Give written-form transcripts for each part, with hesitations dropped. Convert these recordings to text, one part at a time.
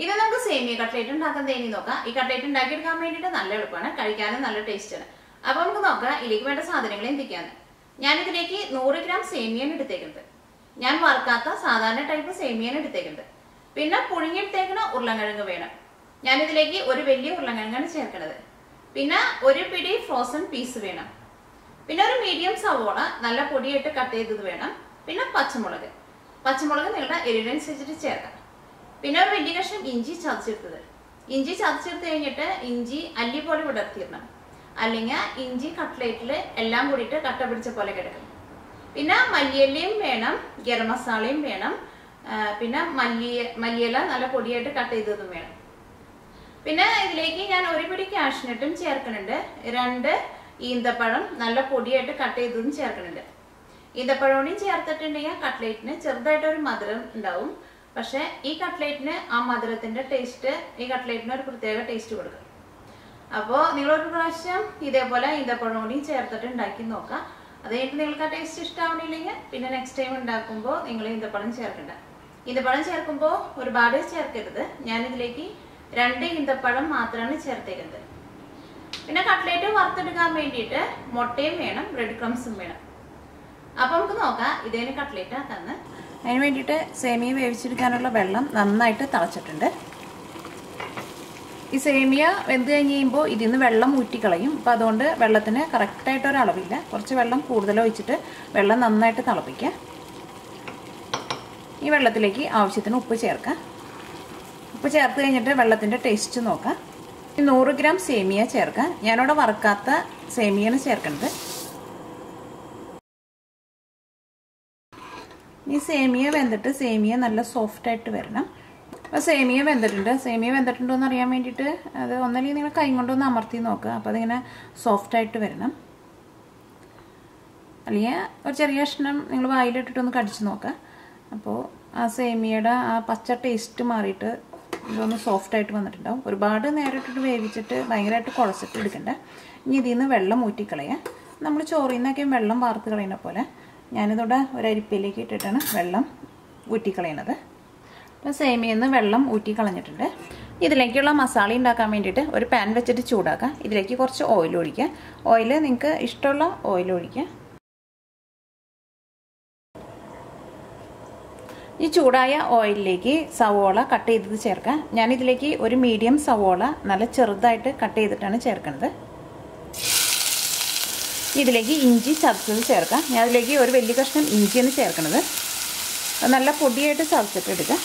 ഇത് നമുക്ക് സേമിയ കട്ട്ലേറ്റ് ഉണ്ടാക്കാൻ തേനി നോക്കാം. ഈ കട്ട്ലേറ്റ് ഉണ്ടാക്കിയെടുക്കാൻ വേണ്ടിയിട്ട് നല്ല എളുപ്പമാണ്, കഴിക്കാനും നല്ല ടേസ്റ്റാണ്. അപ്പോൾ നമുക്ക് നോക്കാം ഇതിലേക്ക് വേണ്ട സാധനങ്ങൾ എന്തൊക്കെയാണ്. ഞാനിതിലേക്ക് 100 ഗ്രാം സേമിയാണ് എടുത്തേക്കുന്നത്. ഞാൻ വറുക്കാത്ത സാധാരണ ടൈപ്പ് സേമിയാണ് എടുത്തേക്കുന്നത്. പിന്നെ പുഴുങ്ങിയെടുത്തേക്കുന്ന ഉരുളക്കിഴങ്ങ് വേണം. ഞാനിതിലേക്ക് ഒരു വലിയ ഉരുളക്കിഴങ്ങാണ് ചേർക്കുന്നത്. പിന്നെ ഒരു പിടി ഫ്രോസൺ പീസ് വേണം. പിന്നെ ഒരു മീഡിയം സവോള നല്ല പൊടിയായിട്ട് കട്ട് ചെയ്തത് വേണം. പിന്നെ പച്ചമുളക് നിങ്ങളുടെ എരിവിനനുസരിച്ചിട്ട് ചേർക്കാം. പിന്നെ ഒരു വലിയ കഷ്ണം ഇഞ്ചി ചതച്ചെടുത്തത്. ഇഞ്ചി ചതച്ചെടുത്ത് കഴിഞ്ഞിട്ട് ഇഞ്ചി അല്ലി പോലെ വിടർത്തിയിടണം, അല്ലെങ്കിൽ ഇഞ്ചി കട്ട്ലേറ്റിൽ എല്ലാം കൂടിയിട്ട് കട്ട പിടിച്ച പോലെ കിടക്കും. പിന്നെ മല്ലിയിലയും വേണം, ഗരം മസാലയും വേണം. പിന്നെ മല്ലിയില നല്ല പൊടിയായിട്ട് കട്ട് ചെയ്തതും വേണം. പിന്നെ ഇതിലേക്ക് ഞാൻ ഒരു പിടി കാഷ്നട്ടും ചേർക്കുന്നുണ്ട്. 2 ഈന്തപ്പഴം നല്ല പൊടിയായിട്ട് കട്ട് ചെയ്തതും ചേർക്കുന്നുണ്ട്. ഈന്തപ്പഴം ചേർത്തിട്ടുണ്ടെങ്കിൽ കട്ട്ലേറ്റിന് ചെറുതായിട്ടൊരു മധുരം ഉണ്ടാവും. പക്ഷെ ഈ കട്ട്ലേറ്റിന് ആ മധുരത്തിന്റെ ടേസ്റ്റ് ഈ കട്ട്ലേറ്റിന് ഒരു പ്രത്യേക ടേസ്റ്റ് കൊടുക്കും. അപ്പോൾ നിങ്ങളൊരു പ്രാവശ്യം ഇതേപോലെ ഈന്തപ്പഴം ചേർത്തിട്ട് ഉണ്ടാക്കി നോക്കാം. അത് കഴിഞ്ഞിട്ട് നിങ്ങൾക്ക് ആ ടേസ്റ്റ് ഇഷ്ടമാവണില്ലെങ്കിൽ പിന്നെ നെക്സ്റ്റ് ടൈം ഉണ്ടാക്കുമ്പോൾ നിങ്ങൾ ഈന്തപ്പഴം ചേർക്കണ്ട. ഈന്തപ്പഴം ചേർക്കുമ്പോൾ ഒരുപാട് ചേർക്കരുത്. ഞാനിതിലേക്ക് 2 ഈന്തപ്പഴം മാത്രമാണ് ചേർത്തേക്കുന്നത്. പിന്നെ കട്ട്ലേറ്റ് വറുത്തെടുക്കാൻ വേണ്ടിയിട്ട് മുട്ടയും വേണം, ബ്രെഡ് ക്രംസും വേണം. അപ്പോൾ നമുക്ക് നോക്കാം ഇതേന് കട്ട്ലേറ്റ് ആക്കാന്ന്. അതിന് വേണ്ടിയിട്ട് സേമിയ വേവിച്ചെടുക്കാനുള്ള വെള്ളം നന്നായിട്ട് തിളച്ചിട്ടുണ്ട്. ഈ സേമിയ വെന്ത് കഴിഞ്ഞ് കഴിയുമ്പോൾ ഇതിൽ നിന്ന് വെള്ളം ഊറ്റിക്കളയും. അപ്പോൾ അതുകൊണ്ട് വെള്ളത്തിന് കറക്റ്റായിട്ടൊരളവില്ല. കുറച്ച് വെള്ളം കൂടുതൽ ഒഴിച്ചിട്ട് വെള്ളം നന്നായിട്ട് തിളപ്പിക്കുക. ഈ വെള്ളത്തിലേക്ക് ആവശ്യത്തിന് ഉപ്പ് ചേർക്കാം. ഉപ്പ് ചേർത്ത് കഴിഞ്ഞിട്ട് വെള്ളത്തിൻ്റെ ടേസ്റ്റ് നോക്കാം. 100 ഗ്രാം സേമിയ ചേർക്കാം. ഞാനിവിടെ വറുക്കാത്ത സേമിയാണ് ചേർക്കുന്നത്. ഈ സേമിയ വെന്തിട്ട് സേമിയ നല്ല സോഫ്റ്റായിട്ട് വരണം. അപ്പോൾ സേമിയ വെന്തിട്ടുണ്ടോ എന്ന് അറിയാൻ വേണ്ടിയിട്ട് അത് ഒന്നല്ലെങ്കിൽ നിങ്ങൾ കൈ കൊണ്ടൊന്ന് അമർത്തി നോക്കുക. അപ്പോൾ അതിങ്ങനെ സോഫ്റ്റായിട്ട് വരണം. അല്ലെങ്കിൽ ഒരു ചെറിയ കഷ്ണം നിങ്ങൾ വായിലിട്ടിട്ടൊന്ന് കടിച്ച് നോക്കുക. അപ്പോൾ ആ സേമിയയുടെ ആ പച്ച ടേസ്റ്റ് മാറിയിട്ട് ഇതൊന്ന് സോഫ്റ്റായിട്ട് വന്നിട്ടുണ്ടാവും. ഒരുപാട് നേരിട്ടിട്ട് വേവിച്ചിട്ട് ഭയങ്കരമായിട്ട് കുഴച്ചിട്ട് എടുക്കണ്ട. ഇനി ഇതിൽ നിന്ന് വെള്ളം ഊറ്റിക്കളയാം. നമ്മൾ ചോറിൽ നിന്നൊക്കെ വെള്ളം വാർത്ത് കളയുന്ന പോലെ ഞാനിതോടെ ഒരു അരിപ്പയിലേക്ക് ഇട്ടിട്ടാണ് വെള്ളം ഊറ്റിക്കളയുന്നത്. അപ്പോൾ സേമിയയിൽ നിന്ന് വെള്ളം ഊറ്റിക്കളഞ്ഞിട്ടുണ്ട്. ഇതിലേക്കുള്ള മസാല ഉണ്ടാക്കാൻ വേണ്ടിയിട്ട് ഒരു പാൻ വെച്ചിട്ട് ചൂടാക്കാം. ഇതിലേക്ക് കുറച്ച് ഓയിൽ ഒഴിക്കുക. ഓയിൽ നിങ്ങൾക്ക് ഇഷ്ടമുള്ള ഓയിൽ ഒഴിക്കുക. ഈ ചൂടായ ഓയിലിലേക്ക് സവോള കട്ട് ചെയ്തത് ചേർക്കാം. ഞാനിതിലേക്ക് ഒരു മീഡിയം സവോള നല്ല ചെറുതായിട്ട് കട്ട് ചെയ്തിട്ടാണ് ചേർക്കുന്നത്. ഇതിലേക്ക് ഇഞ്ചി ചതച്ചത് ചേർക്കാം. ഞാൻ അതിലേക്ക് ഒരു വലിയ കഷ്ണം ഇഞ്ചിയാണ് ചേർക്കുന്നത്. നല്ല പൊടിയായിട്ട് ചതച്ചിട്ട് എടുക്കുക.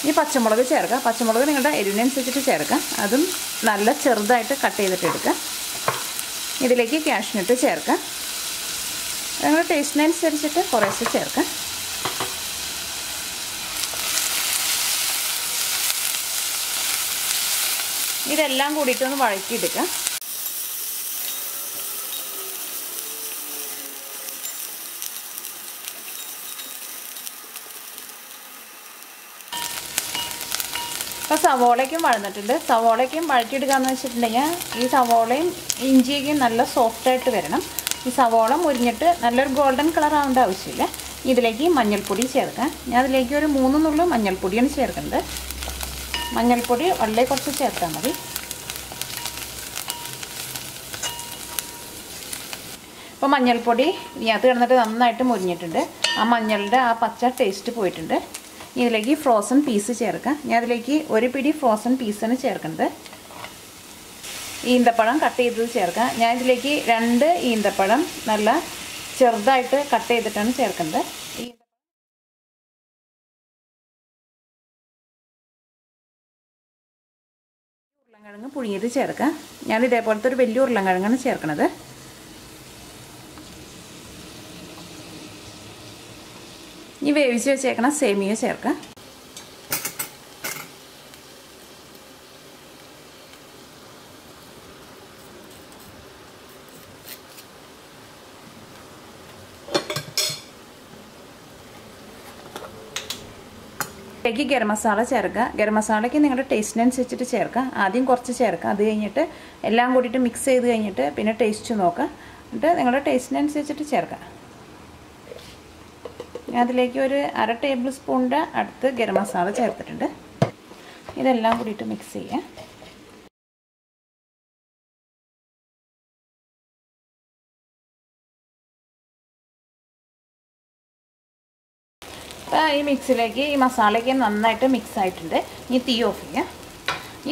ഇനി പച്ചമുളക് ചേർക്കാം. പച്ചമുളക് നിങ്ങളുടെ എരിവിനനുസരിച്ചിട്ട് ചേർക്കാം. അതും നല്ല ചെറുതായിട്ട് കട്ട് ചെയ്തിട്ട് എടുക്കുക. ഇതിലേക്ക് കാഷ്നട്ട് ചേർക്കാം. നിങ്ങളുടെ ടേസ്റ്റിനനുസരിച്ചിട്ട് കുറേശ്ശെ ചേർക്കാം. ഇതെല്ലാം കൂടിയിട്ടൊന്ന് വഴറ്റിയെടുക്കാം. അപ്പോൾ സവോളയ്ക്കും വഴന്നിട്ടുണ്ട്. സവോളയ്ക്കും വഴറ്റിയെടുക്കാമെന്ന് വെച്ചിട്ടുണ്ടെങ്കിൽ ഈ സവോളയും ഇഞ്ചിയൊക്കെയും നല്ല സോഫ്റ്റായിട്ട് വരണം. ഈ സവോള മുരിഞ്ഞിട്ട് നല്ലൊരു ഗോൾഡൻ കളർ ആവേണ്ട ആവശ്യമില്ല. ഇതിലേക്ക് മഞ്ഞൾപ്പൊടി ചേർക്കാം. ഞാൻ അതിലേക്ക് ഒരു 3 നുള്ളു മഞ്ഞൾപ്പൊടിയാണ് ചേർക്കുന്നത്. മഞ്ഞൾപ്പൊടി വളരെ കുറച്ച് ചേർത്താൽ മതി. അപ്പോൾ മഞ്ഞൾപ്പൊടി ഇതിനകത്ത് കിടന്നിട്ട് നന്നായിട്ട് മുരിഞ്ഞിട്ടുണ്ട്. ആ മഞ്ഞളുടെ ആ പച്ച ടേസ്റ്റ് പോയിട്ടുണ്ട്. ഇതിലേക്ക് ഫ്രോസൺ പീസ് ചേർക്കാം. ഞാൻ അതിലേക്ക് ഒരു പിടി ഫ്രോസൺ പീസാണ് ചേർക്കുന്നത്. ഈന്തപ്പഴം കട്ട് ചെയ്തത് ചേർക്കാം. ഞാൻ ഇതിലേക്ക് 2 ഈന്തപ്പഴം നല്ല ചെറുതായിട്ട് കട്ട് ചെയ്തിട്ടാണ് ചേർക്കുന്നത്. ഉരുളക്കിഴങ്ങ് പുഴുങ്ങിയത് ചേർക്കാം. ഞാൻ ഇതേപോലത്തെ ഒരു വലിയ ഉരുളക്കിഴങ്ങാണ് ചേർക്കുന്നത്. ഈ വേവിച്ച് വെച്ചേക്കണ സേമിയ ചേർക്കാം. ഇതിലേക്ക് ഗരം മസാല ചേർക്കുക. ഗരം മസാലയ്ക്ക് നിങ്ങളുടെ ടേസ്റ്റിനനുസരിച്ചിട്ട് ചേർക്കുക. ആദ്യം കുറച്ച് ചേർക്കുക. അത് കഴിഞ്ഞിട്ട് എല്ലാം കൂടിയിട്ട് മിക്സ് ചെയ്ത് കഴിഞ്ഞിട്ട് പിന്നെ ടേസ്റ്റ് നോക്കുക. എന്നിട്ട് നിങ്ങളുടെ ടേസ്റ്റിനനുസരിച്ചിട്ട് ചേർക്കുക. അതിലേക്ക് ഒരു 1/2 ടേബിൾ സ്പൂണിൻ്റെ അടുത്ത് ഗരം മസാല ചേർത്തിട്ടുണ്ട്. ഇതെല്ലാം കൂടിയിട്ട് മിക്സ് ചെയ്യാം. അപ്പോൾ ഈ മിക്സിലേക്ക് ഈ മസാലയ്ക്ക് നന്നായിട്ട് മിക്സ് ആയിട്ടുണ്ട്. ഇനി തീ ഓഫ് ചെയ്യാം.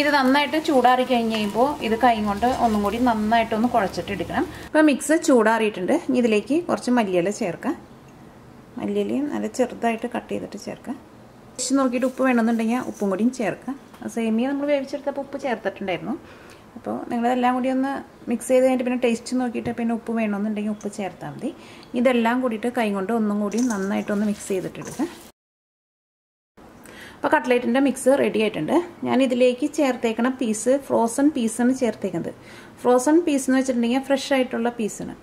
ഇത് നന്നായിട്ട് ചൂടാറി കഴിഞ്ഞ് കഴിയുമ്പോൾ ഇത് കൈ കൊണ്ട് ഒന്നും കൂടി നന്നായിട്ടൊന്ന് കുഴച്ചിട്ട് എടുക്കണം. അപ്പോൾ മിക്സ് ചൂടാറിയിട്ടുണ്ട്. ഇനി ഇതിലേക്ക് കുറച്ച് മല്ലിയില ചേർക്കാം. മല്ലിയിലയും നല്ല ചെറുതായിട്ട് കട്ട് ചെയ്തിട്ട് ചേർക്കാം. ടേസ്റ്റ് നോക്കിയിട്ട് ഉപ്പ് വേണമെന്നുണ്ടെങ്കിൽ ഉപ്പും കൂടിയും ചേർക്കാം. സേമിയ നമ്മൾ വേവിച്ചെടുത്തപ്പോൾ ഉപ്പ് ചേർത്തിട്ടുണ്ടായിരുന്നു. അപ്പോൾ നിങ്ങളതെല്ലാം കൂടി ഒന്ന് മിക്സ് ചെയ്ത് കഴിഞ്ഞിട്ട് പിന്നെ ടേസ്റ്റ് നോക്കിയിട്ട് പിന്നെ ഉപ്പ് വേണമെന്നുണ്ടെങ്കിൽ ഉപ്പ് ചേർത്താൽ മതി. ഇതെല്ലാം കൂടിയിട്ട് കൈ കൊണ്ട് ഒന്നും കൂടി നന്നായിട്ടൊന്ന് മിക്സ് ചെയ്തിട്ടെടുക്കാം. അപ്പോൾ കട്ട്ലേറ്റിൻ്റെ മിക്സ് റെഡി ആയിട്ടുണ്ട്. ഞാൻ ഇതിലേക്ക് ചേർത്തേക്കണ പീസ് ഫ്രോസൺ പീസാണ് ചേർത്തേക്കുന്നത്. ഫ്രോസൺ പീസ് എന്ന് വെച്ചിട്ടുണ്ടെങ്കിൽ ഫ്രഷ് ആയിട്ടുള്ള പീസാണ്.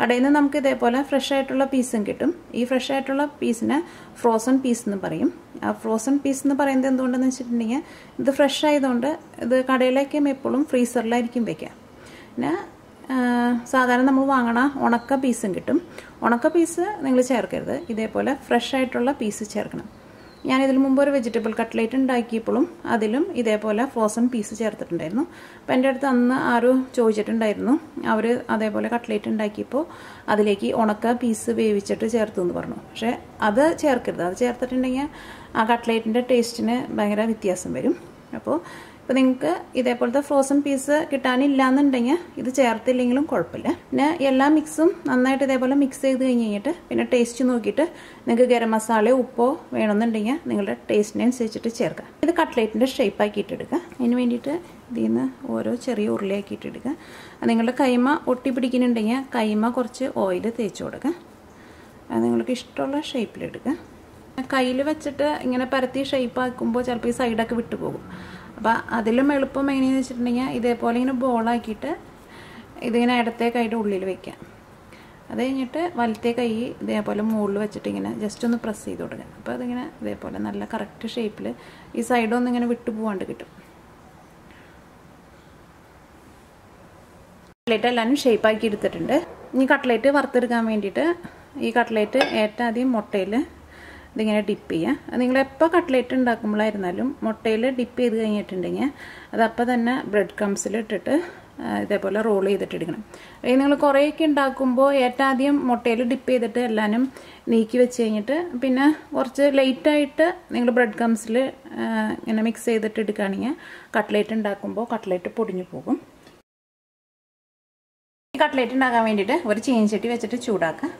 കടയിൽ നിന്ന് നമുക്ക് ഇതേപോലെ ഫ്രഷ് ആയിട്ടുള്ള പീസും കിട്ടും. ഈ ഫ്രഷ് ആയിട്ടുള്ള പീസിനെ ഫ്രോസൺ പീസ് എന്ന് പറയും. ആ ഫ്രോസൺ പീസ് എന്ന് പറയുന്നത് എന്തുകൊണ്ടെന്ന് വെച്ചിട്ടുണ്ടെങ്കിൽ ഇത് ഫ്രഷ് ആയതുകൊണ്ട് ഇത് കടയിലേക്കും എപ്പോഴും ഫ്രീസറിലായിരിക്കും വയ്ക്കുക. പിന്നെ സാധാരണ നമ്മൾ വാങ്ങണ ഉണക്ക പീസും കിട്ടും. ഉണക്ക പീസ് നിങ്ങൾ ചേർക്കരുത്. ഇതേപോലെ ഫ്രഷ് ആയിട്ടുള്ള പീസ് ചേർക്കണം. ഞാനിതിൽ മുമ്പ് ഒരു വെജിറ്റബിൾ കട്ട്ലേറ്റ് ഉണ്ടാക്കിയപ്പോഴും അതിലും ഇതേപോലെ ഫ്രോസൺ പീസ് ചേർത്തിട്ടുണ്ടായിരുന്നു. അപ്പോൾ എൻ്റെ അടുത്ത് അന്ന് ആരോ ചോദിച്ചിട്ടുണ്ടായിരുന്നു, അവർ അതേപോലെ കട്ട്ലേറ്റ് ഉണ്ടാക്കിയപ്പോൾ അതിലേക്ക് ഉണക്ക പീസ് വേവിച്ചിട്ട് ചേർത്തു എന്ന് പറഞ്ഞു. പക്ഷേ അത് ചേർക്കരുത്. അത് ചേർത്തിട്ടുണ്ടെങ്കിൽ ആ കട്ട്ലേറ്റിൻ്റെ ടേസ്റ്റിന് ഭയങ്കര വ്യത്യാസം വരും. അപ്പോൾ ഇപ്പോൾ നിങ്ങൾക്ക് ഇതേപോലത്തെ ഫ്രോസൺ പീസ് കിട്ടാനില്ല എന്നുണ്ടെങ്കിൽ ഇത് ചേർത്തില്ലെങ്കിലും കുഴപ്പമില്ല. പിന്നെ എല്ലാ മിക്സും നന്നായിട്ട് ഇതേപോലെ മിക്സ് ചെയ്ത് കഴിഞ്ഞിട്ട് പിന്നെ ടേസ്റ്റ് നോക്കിയിട്ട് നിങ്ങൾക്ക് ഗരം മസാലയോ ഉപ്പോ വേണമെന്നുണ്ടെങ്കിൽ നിങ്ങളുടെ ടേസ്റ്റിനനുസരിച്ചിട്ട് ചേർക്കുക. ഇത് കട്ട്ലേറ്റിൻ്റെ ഷേപ്പ് ആക്കിയിട്ടെടുക്കുക. അതിന് വേണ്ടിയിട്ട് ഇതിൽ നിന്ന് ഓരോ ചെറിയ ഉരുളയാക്കിയിട്ടെടുക്കുക. നിങ്ങളുടെ കൈമ ഒട്ടി പിടിക്കുന്നുണ്ടെങ്കിൽ കൈമ കുറച്ച് ഓയിൽ തേച്ച് കൊടുക്കുക. അത് നിങ്ങൾക്ക് ഇഷ്ടമുള്ള ഷേപ്പിലെടുക്കുക. കയ്യിൽ വെച്ചിട്ട് ഇങ്ങനെ പരത്തി ഷേപ്പ് ആക്കുമ്പോൾ ചിലപ്പോൾ ഈ സൈഡൊക്കെ വിട്ടുപോകും. അപ്പോൾ അതിലും എളുപ്പം എങ്ങനെയാണെന്ന് വെച്ചിട്ടുണ്ടെങ്കിൽ ഇതേപോലെ ഇങ്ങനെ ബോളാക്കിയിട്ട് ഇതിങ്ങനെ ഇടത്തെ കൈയുടെ ഉള്ളിൽ വയ്ക്കാം. അത് കഴിഞ്ഞിട്ട് വലത്തെ കൈ ഇതേപോലെ മുകളിൽ വെച്ചിട്ട് ഇങ്ങനെ ജസ്റ്റ് ഒന്ന് പ്രസ് ചെയ്ത് കൊടുക്കുക. അപ്പോൾ അതിങ്ങനെ ഇതേപോലെ നല്ല കറക്റ്റ് ഷേപ്പിൽ ഈ സൈഡൊന്നും ഇങ്ങനെ വിട്ടു പോകാണ്ട് കിട്ടും. കട്ട്ലേറ്റ് എല്ലാവരും ഷേപ്പാക്കി എടുത്തിട്ടുണ്ട്. ഇനി കട്ട്ലേറ്റ് വറുത്തെടുക്കാൻ വേണ്ടിയിട്ട് ഈ കട്ട്ലേറ്റ് ഏറ്റവും ആദ്യം മുട്ടയിൽ ഇതിങ്ങനെ ഡിപ്പ് ചെയ്യുക. നിങ്ങളെപ്പോൾ കട്ട്ലേറ്റ് ഉണ്ടാക്കുമ്പോഴായിരുന്നാലും മുട്ടയിൽ ഡിപ്പ് ചെയ്ത് കഴിഞ്ഞിട്ടുണ്ടെങ്കിൽ അതപ്പോൾ തന്നെ ബ്രെഡ് ക്രംസിൽ ഇട്ടിട്ട് ഇതേപോലെ റോൾ ചെയ്തിട്ട് എടുക്കണം. നിങ്ങൾ കുറേയൊക്കെ ഉണ്ടാക്കുമ്പോൾ ഏറ്റവും ആദ്യം മുട്ടയിൽ ഡിപ്പ് ചെയ്തിട്ട് എല്ലാവരും നീക്കി വെച്ച് കഴിഞ്ഞിട്ട് പിന്നെ കുറച്ച് ലേറ്റായിട്ട് നിങ്ങൾ ബ്രെഡ് ക്രംസിൽ ഇങ്ങനെ മിക്സ് ചെയ്തിട്ട് എടുക്കുകയാണെങ്കിൽ കട്ട്ലേറ്റ് ഉണ്ടാക്കുമ്പോൾ കട്ട്ലേറ്റ് പൊടിഞ്ഞു പോകും. ഈ കട്ട്ലേറ്റ് ഉണ്ടാക്കാൻ വേണ്ടിയിട്ട് ഒരു ചീനച്ചട്ടി വെച്ചിട്ട് ചൂടാക്കുക.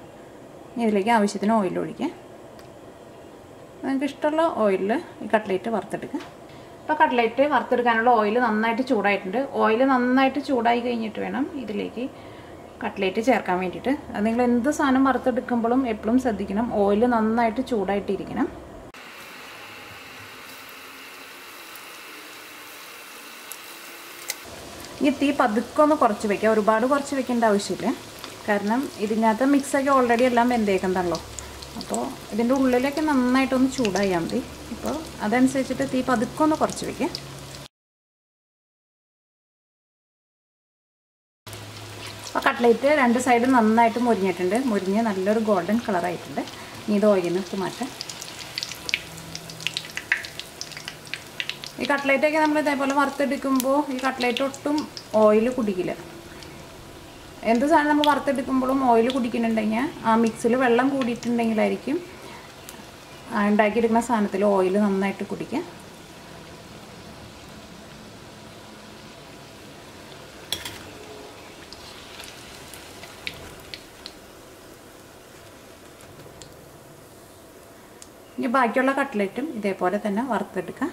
ഇതിലേക്ക് ആവശ്യത്തിന് ഓയിൽ ഒഴിക്കുക. നിങ്ങൾക്ക് ഇഷ്ടമുള്ള ഓയിലിൽ ഈ കട്ട്ലേറ്റ് വറുത്തെടുക്കുക. അപ്പോൾ കട്ട്ലേറ്റ് വറുത്തെടുക്കാനുള്ള ഓയിൽ നന്നായിട്ട് ചൂടായിട്ടുണ്ട്. ഓയിൽ നന്നായിട്ട് ചൂടായി കഴിഞ്ഞിട്ട് വേണം ഇതിലേക്ക് കട്ട്ലേറ്റ് ചേർക്കാൻ വേണ്ടിയിട്ട്. അത് നിങ്ങൾ എന്ത് സാധനം വറുത്തെടുക്കുമ്പോഴും എപ്പോഴും ശ്രദ്ധിക്കണം, ഓയിൽ നന്നായിട്ട് ചൂടായിട്ടിരിക്കണം. ഈ തീ പതുക്കെ ഒന്ന് കുറച്ച് വയ്ക്കുക. ഒരുപാട് കുറച്ച് വെക്കേണ്ട ആവശ്യമില്ല. കാരണം ഇതിനകത്ത് മിക്സൊക്കെ ഓൾറെഡി എല്ലാം വെന്തേക്കുന്നതാണല്ലോ. അപ്പോൾ ഇതിൻ്റെ ഉള്ളിലേക്ക് നന്നായിട്ടൊന്ന് ചൂടായാൽ മതി. അപ്പോൾ അതനുസരിച്ചിട്ട് തീ പതുക്കെ ഒന്ന് കുറച്ച് വയ്ക്കുക. അപ്പോൾ കട്ട്ലേറ്റ് രണ്ട് സൈഡും നന്നായിട്ട് മുരിഞ്ഞിട്ടുണ്ട്. മുരിഞ്ഞ് നല്ലൊരു ഗോൾഡൻ കളറായിട്ടുണ്ട്. ഇനി ഇത് ഓയിലിനകത്ത് മാറ്റാം. ഈ കട്ട്ലേറ്റൊക്കെ നമ്മൾ ഇതേപോലെ വറുത്തെടുക്കുമ്പോൾ ഈ കട്ട്ലേറ്റ് ഒട്ടും ഓയിൽ കുടിക്കില്ല. എന്ത് സാധനം നമ്മൾ വറുത്തെടുക്കുമ്പോഴും ഓയിൽ കുടിക്കുന്നുണ്ടെങ്കിൽ ആ മിക്സിൽ വെള്ളം കൂടിയിട്ടുണ്ടെങ്കിലായിരിക്കും ഉണ്ടാക്കിയെടുക്കുന്ന സാധനത്തിൽ ഓയിൽ നന്നായിട്ട് കുടിക്കുക. ഇനി ബാക്കിയുള്ള കട്ട്ലേറ്റും ഇതേപോലെ തന്നെ വറുത്തെടുക്കാം.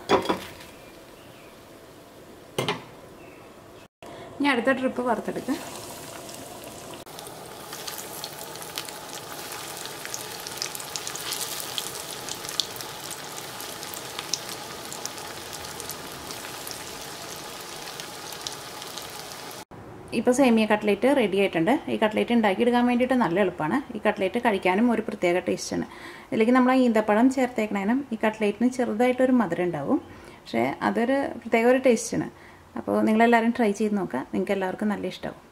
ഇനി അടുത്ത ട്രിപ്പ് വറുത്തെടുക്കാം. ഇപ്പോൾ സേമിയ കട്ട്ലേറ്റ് റെഡി ആയിട്ടുണ്ട്. ഈ കട്ട്ലേറ്റ് ഉണ്ടാക്കിയെടുക്കാൻ വേണ്ടിയിട്ട് നല്ല എളുപ്പമാണ്. ഈ കട്ട്ലേറ്റ് കഴിക്കാനും ഒരു പ്രത്യേക ടേസ്റ്റാണ്. ഇതിലേക്ക് നമ്മൾ ഈന്തപ്പഴം ചേർത്തേക്കണേനും ഈ കട്ട്ലേറ്റിന് ചെറുതായിട്ടൊരു മധുരം ഉണ്ടാവും. പക്ഷേ അതൊരു പ്രത്യേക ഒരു ടേസ്റ്റാണ്. അപ്പോൾ നിങ്ങളെല്ലാവരും ട്രൈ ചെയ്ത് നോക്കുക. നിങ്ങൾക്ക് എല്ലാവർക്കും നല്ല ഇഷ്ടമാവും.